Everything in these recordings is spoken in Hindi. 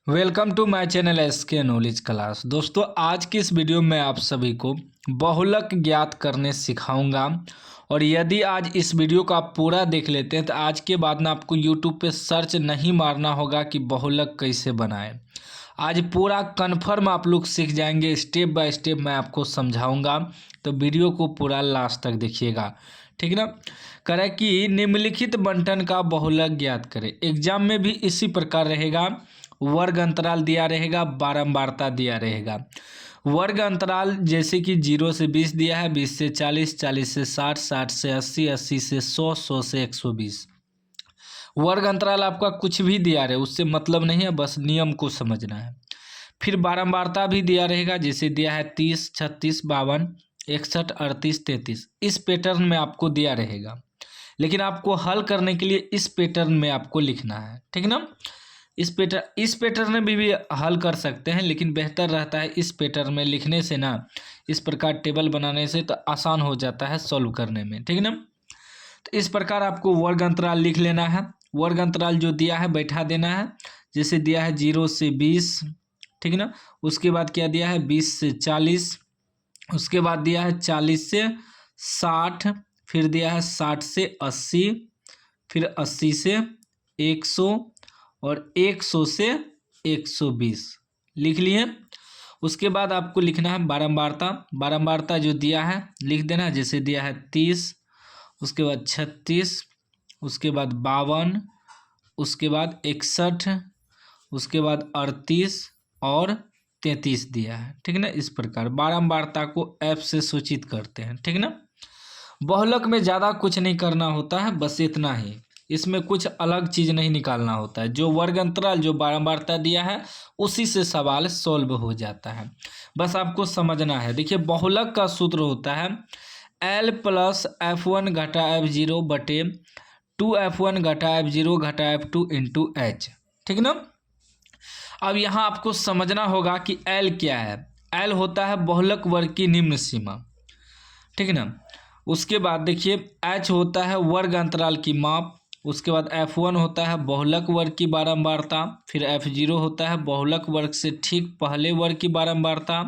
Welcome to my channel SK knowledge class. दोस्तों, आज की इस वीडियो में आप सभी को बहुलक ज्ञात करने सिखाऊंगा। और यदि आज इस वीडियो को आप पूरा देख लेते हैं तो आज के बाद ना आपको यूट्यूब पे सर्च नहीं मारना होगा कि बहुलक कैसे बनाएं। आज पूरा कन्फर्म आप लोग सीख जाएंगे, स्टेप बाय स्टेप मैं आपको समझाऊंगा। तो वीडियो को पूरा लास्ट तक देखिएगा, ठीक ना। करें कि निम्नलिखित बंटन का बहुलक ज्ञात करें। एग्जाम में भी इसी प्रकार रहेगा। वर्ग अंतराल दिया रहेगा, बारंबारता दिया रहेगा। वर्ग अंतराल जैसे कि 0 से 20 दिया है, 20 से 40, 40 से 60, 60 से 80, 80 से 100, 100 से 120। वर्ग अंतराल आपका कुछ भी दिया रहे उससे मतलब नहीं है, बस नियम को समझना है। फिर बारंबारता भी दिया रहेगा, जैसे दिया है 30, 36, 52, 61, 38, 33। इस पैटर्न में आपको दिया रहेगा, लेकिन आपको हल करने के लिए इस पैटर्न में आपको लिखना है, ठीक ना। इस पैटर्न में भी हल कर सकते हैं, लेकिन बेहतर रहता है इस पैटर्न में लिखने से ना। इस प्रकार टेबल बनाने से तो आसान हो जाता है सॉल्व करने में, ठीक ना। तो इस प्रकार आपको वर्ग अंतराल लिख लेना है। वर्ग अंतराल जो दिया है बैठा देना है। जैसे दिया है 0 से 20, ठीक ना। उसके बाद क्या दिया है 20 से 40, उसके बाद दिया है 40 से 60, फिर दिया है 60 से 80, फिर 80 से 100 और 100 से 120 लिख लिए। उसके बाद आपको लिखना है बारंबारता। बारंबारता जो दिया है लिख देना। जैसे दिया है 30, उसके बाद 36, उसके बाद 52, उसके बाद 61, उसके बाद 38 और 33 दिया है, ठीक ना। इस प्रकार बारंबारता को एफ से सूचित करते हैं, ठीक ना। बहुलक में ज़्यादा कुछ नहीं करना होता है, बस इतना ही। इसमें कुछ अलग चीज़ नहीं निकालना होता है। जो वर्ग अंतराल जो बारंबारता दिया है उसी से सवाल सॉल्व हो जाता है, बस आपको समझना है। देखिए, बहुलक का सूत्र होता है L प्लस F1 घटा F0 बटे 2F1 घटा F0 घटा F2 इंटू एच, ठीक ना। अब यहाँ आपको समझना होगा कि L क्या है। L होता है बहुलक वर्ग की निम्न सीमा, ठीक ना। उसके बाद देखिए H होता है वर्ग अंतराल की माप। उसके बाद F1 होता है बहुलक वर्ग की बारंबारता। फिर F0 होता है बहुलक वर्ग से ठीक पहले वर्ग की बारंबारता।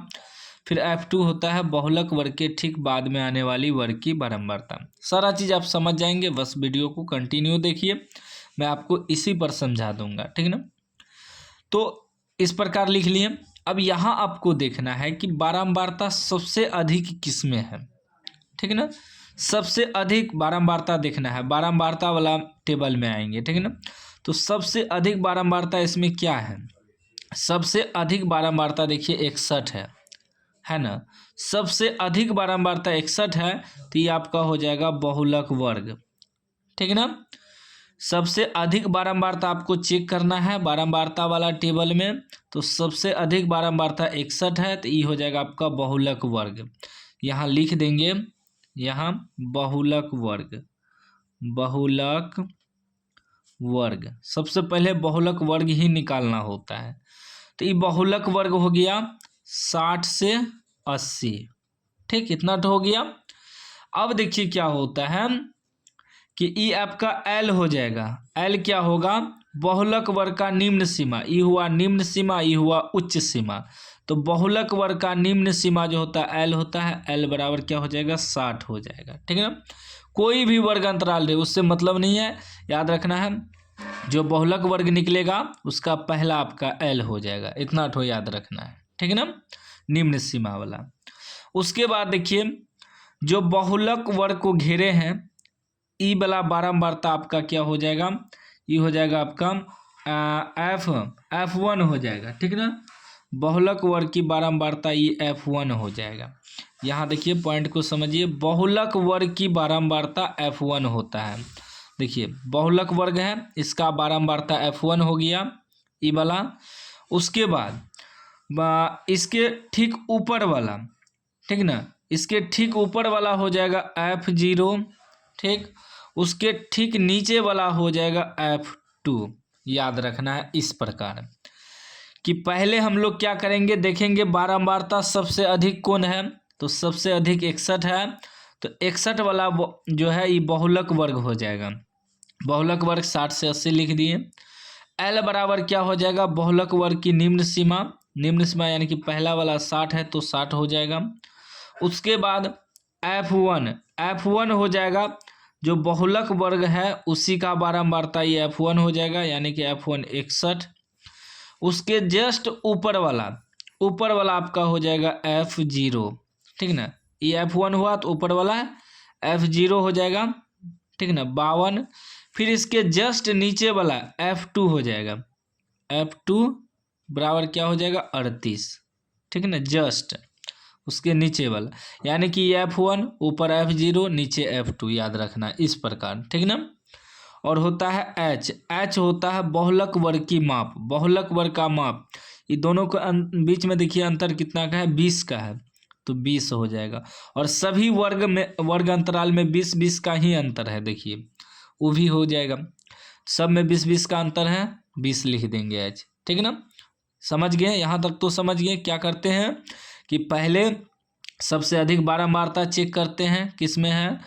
फिर F2 होता है बहुलक वर्ग के ठीक बाद में आने वाली वर्ग की बारंबारता। सारा चीज़ आप समझ जाएंगे, बस वीडियो को कंटिन्यू देखिए, मैं आपको इसी पर समझा दूंगा, ठीक ना। तो इस प्रकार लिख लिए। अब यहाँ आपको देखना है कि बारंबारता सबसे अधिक किसमें है, ठीक है ना। सबसे अधिक बारंबारता देखना है, बारंबारता वाला टेबल में आएंगे, ठीक है ना। तो सबसे अधिक बारंबारता इसमें क्या है। सबसे अधिक बारंबारता देखिए 61 है ना। सबसे अधिक बारंबारता 61 है, तो ये आपका हो जाएगा बहुलक वर्ग, ठीक है ना। सबसे अधिक बारंबारता आपको चेक करना है बारंबारता वाला टेबल में। तो सबसे अधिक बारंबारता 61 है, तो ये हो जाएगा आपका बहुलक वर्ग। यहाँ लिख देंगे, यहाँ बहुलक वर्ग। बहुलक वर्ग सबसे पहले बहुलक वर्ग ही निकालना होता है। तो ये बहुलक वर्ग हो गया 60 से 80, ठीक, इतना तो हो गया। अब देखिए क्या होता है कि ये आपका L हो जाएगा। L क्या होगा, बहुलक वर्ग का निम्न सीमा। ये हुआ निम्न सीमा, ये हुआ उच्च सीमा। तो बहुलक वर्ग का निम्न सीमा जो होता है L होता है। L बराबर क्या हो जाएगा 60 हो जाएगा, ठीक है ना। कोई भी वर्ग अंतराल दे उससे मतलब नहीं है, याद रखना है जो बहुलक वर्ग निकलेगा उसका पहला आपका L हो जाएगा, इतना तो याद रखना है, ठीक है ना, निम्न सीमा वाला। उसके बाद देखिए जो बहुलक वर्ग को घेरे हैं ई वाला बारंबारता आपका क्या हो जाएगा, ये हो जाएगा आपका F1 हो जाएगा, ठीक ना। बहुलक वर्ग की बारंबारता ये F1 हो जाएगा। यहाँ देखिए पॉइंट को समझिए, बहुलक वर्ग की बारंबारता F1 होता है। देखिए बहुलक वर्ग है, इसका बारंबारता F1 हो गया ये वाला। उसके बाद इसके ठीक ऊपर वाला, ठीक ना, इसके ठीक ऊपर वाला हो जाएगा F0, ठीक। उसके ठीक नीचे वाला हो जाएगा F2। याद रखना है इस प्रकार कि पहले हम लोग क्या करेंगे, देखेंगे बारंबारता सबसे अधिक कौन है। तो सबसे अधिक 61 है, तो 61 वाला जो है ये बहुलक वर्ग हो जाएगा। बहुलक वर्ग 60 से 80 लिख दिए। एल बराबर क्या हो जाएगा, बहुलक वर्ग की निम्न सीमा यानी कि पहला वाला 60 है तो 60 हो जाएगा। उसके बाद F1 हो जाएगा, जो बहुलक वर्ग है उसी का बारंबारता ये F1 हो जाएगा, यानी कि F1 61। उसके जस्ट ऊपर वाला आपका हो जाएगा F0, ठीक ना। ये F1 हुआ तो ऊपर वाला F0 हो जाएगा, ठीक ना, 52। फिर इसके जस्ट नीचे वाला F2 हो जाएगा, F2 बराबर क्या हो जाएगा 38, ठीक है ना, जस्ट उसके नीचे वाला, यानी कि F1 ऊपर F0 नीचे F2, याद रखना इस प्रकार, ठीक ना। और होता है H होता है बहुलक वर्ग की माप, बहुलक वर्ग का माप। ये दोनों के बीच में देखिए अंतर कितना का है, 20 का है, तो 20 हो जाएगा। और सभी वर्ग अंतराल में 20-20 का ही अंतर है, देखिए वो भी हो जाएगा। सब में 20-20 का अंतर है, 20 लिख देंगे H, ठीक है ना। समझ गए, यहाँ तक तो समझ गए। क्या करते हैं कि पहले सबसे अधिक बारंबारता चेक करते हैं किस में है,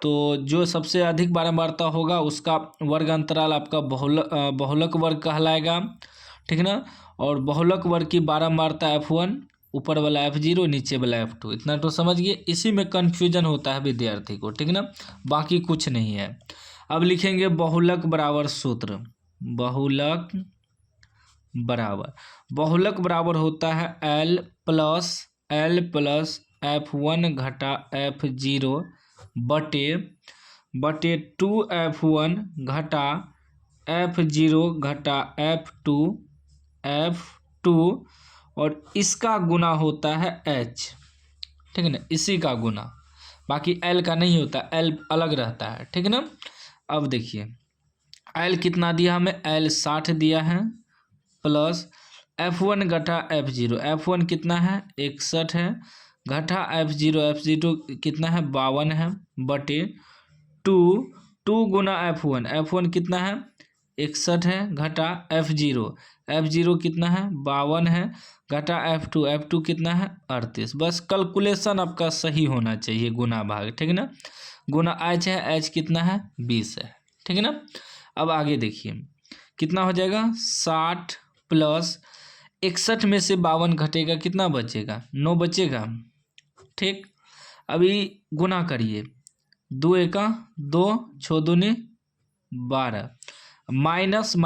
तो जो सबसे अधिक बारंबारता होगा उसका वर्ग अंतराल आपका बहुलक वर्ग कहलाएगा, ठीक है ना। और बहुलक वर्ग की बारंबारता F1, ऊपर वाला F0 नीचे वाला F2, इतना तो समझ गए। इसी में कन्फ्यूजन होता है विद्यार्थी को, ठीक है ना, बाकी कुछ नहीं है। अब लिखेंगे बहुलक बराबर सूत्र, बहुलक बराबर होता है L प्लस F1 घटा F0 बटे 2F1 घटा F0 घटा F2 और इसका गुना होता है H, ठीक है ना, इसी का गुना, बाकी L का नहीं होता, L अलग रहता है, ठीक है ना। अब देखिए L कितना दिया हमें, L 60 दिया है, प्लस F1 घटा F0 कितना है 61 है, घटा F0 कितना है 52 है, बटे 2 गुना F1 कितना है 61 है, घटा F0 कितना है 52 है, घटा F2 कितना है 38। बस कैलकुलेशन आपका सही होना चाहिए, गुना भाग, ठीक है ना। गुना H है, H कितना है 20 है, ठीक है ना। अब आगे देखिए कितना हो जाएगा, 60 प्लस 61 में से 52 घटेगा, कितना बचेगा 9 बचेगा, ठीक। अभी गुना करिए, 2 एका 2, 6 दूनी 12, माइनस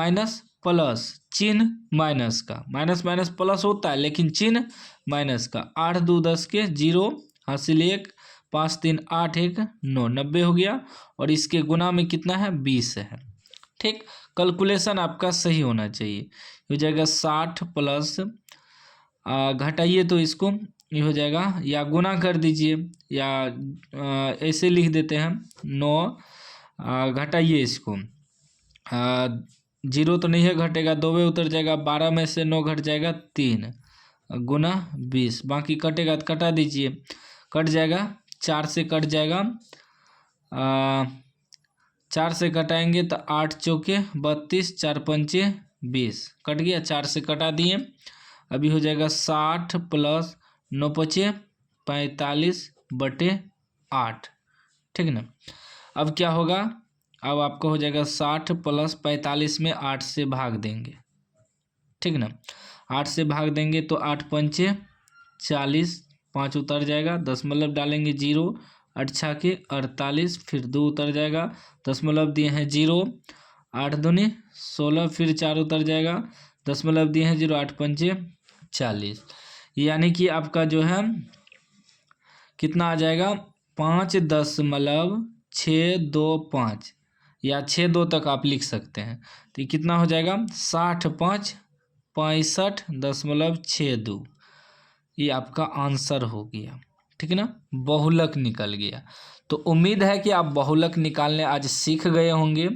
प्लस, चिन्ह माइनस का, माइनस प्लस होता है लेकिन चिन्ह माइनस का, 8 2 10 के 0 हासिल 1, 5 3 8 1 9, 90 हो गया। और इसके गुना में कितना है 20 है, ठीक। कैलकुलेशन आपका सही होना चाहिए, हो जाएगा 60 प्लस, घटाइए तो इसको ये हो जाएगा, या गुना कर दीजिए, या ऐसे लिख देते हैं 9, घटाइए इसको, 0 तो नहीं है, घटेगा 2 में उतर जाएगा, 12 में से 9 घट जाएगा 3, गुना 20, बाकी कटेगा तो कटा दीजिए, कट जाएगा 4 से कट जाएगा, 4 से कटाएंगे तो 8 चौके 32, 4 पंचे 20, कट गया, 4 से कटा दिए। अभी हो जाएगा 60 प्लस 9 पचे 45 बटे 8, ठीक ना। अब क्या होगा, अब आपका हो जाएगा 60 प्लस 45 में 8 से भाग देंगे, ठीक ना, 8 से भाग देंगे तो 8 पंचे 40, 5 उतर जाएगा, दशमलव डालेंगे 0, 8 छा के 48, फिर 2 उतर जाएगा, दशमलव दिए हैं 0, 8 दूनी 16, फिर 4 उतर जाएगा, दशमलव दिए हैं 0, 8 पंचे 40, यानी कि आपका जो है कितना आ जाएगा 5.625, या 62 तक आप लिख सकते हैं, तो ये कितना हो जाएगा 60 5 65.62, ये आपका आंसर हो गया, ठीक है ना, बहुलक निकल गया। तो उम्मीद है कि आप बहुलक निकालने आज सीख गए होंगे।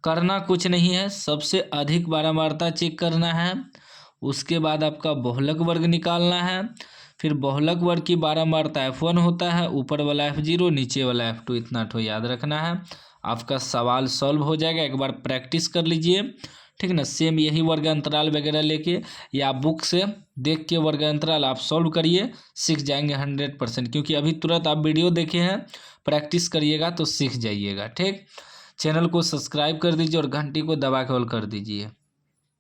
करना कुछ नहीं है, सबसे अधिक बारंबारता चेक करना है, उसके बाद आपका बहुलक वर्ग निकालना है, फिर बहुलक वर्ग की बारंबारता F1 होता है, ऊपर वाला F0 नीचे वाला F2, इतना तो याद रखना है, आपका सवाल सॉल्व हो जाएगा। एक बार प्रैक्टिस कर लीजिए, ठीक है ना। सेम यही वर्ग अंतराल वगैरह लेके या बुक से देख के वर्ग अंतराल आप सॉल्व करिए, सीख जाएंगे 100%, क्योंकि अभी तुरंत आप वीडियो देखे हैं, प्रैक्टिस करिएगा तो सीख जाइएगा, ठीक। चैनल को सब्सक्राइब कर दीजिए और घंटी को दबा के ऑल कर दीजिए।